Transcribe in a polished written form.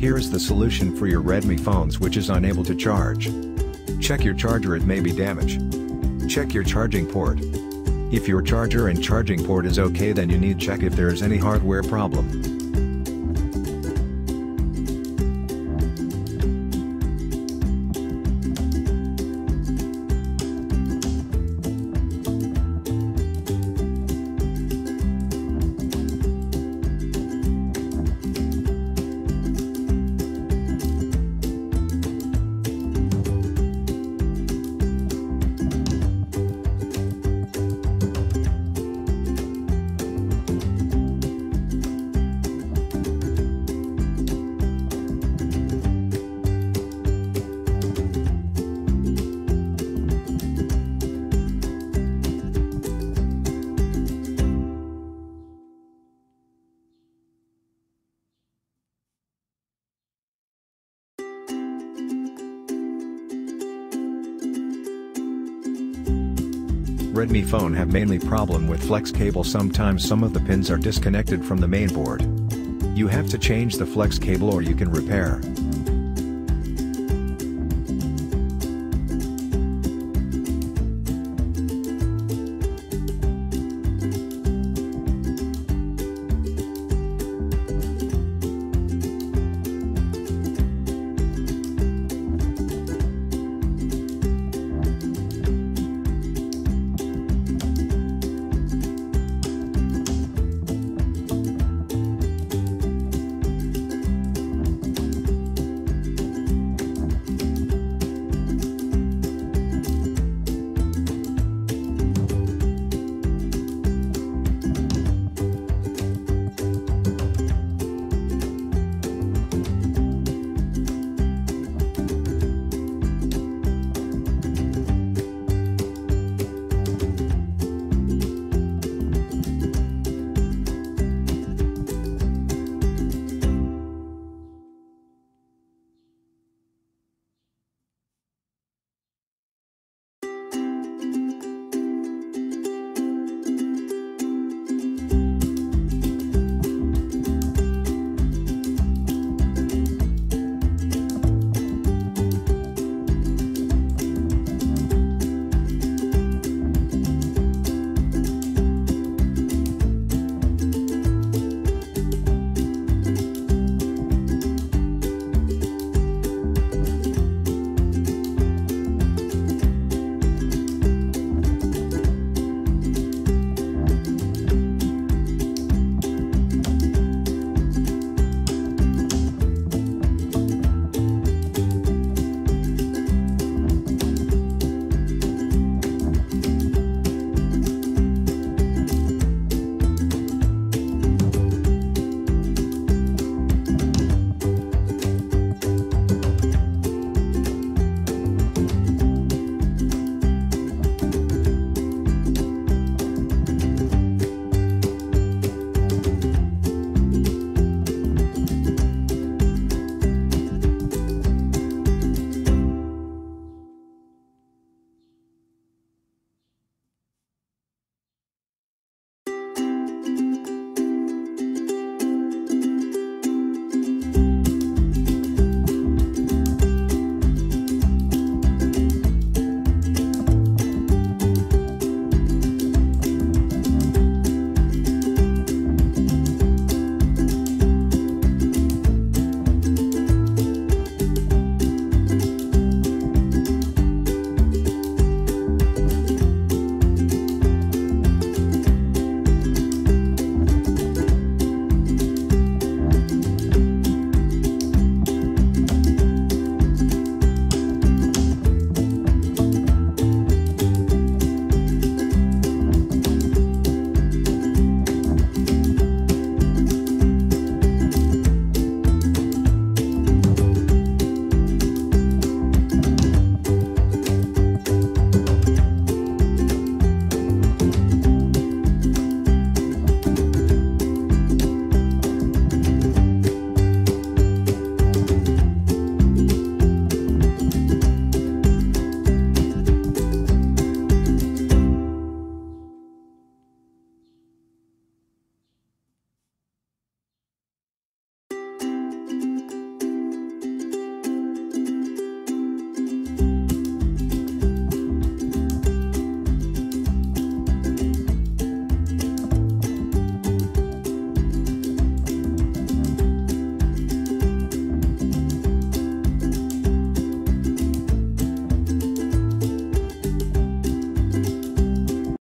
Here is the solution for your Redmi phones which is unable to charge. Check your charger, it may be damaged. Check your charging port. If your charger and charging port is okay, then you need check if there is any hardware problem. Redmi phone have mainly problem with flex cable. Sometimes some of the pins are disconnected from the main board. You have to change the flex cable or you can repair.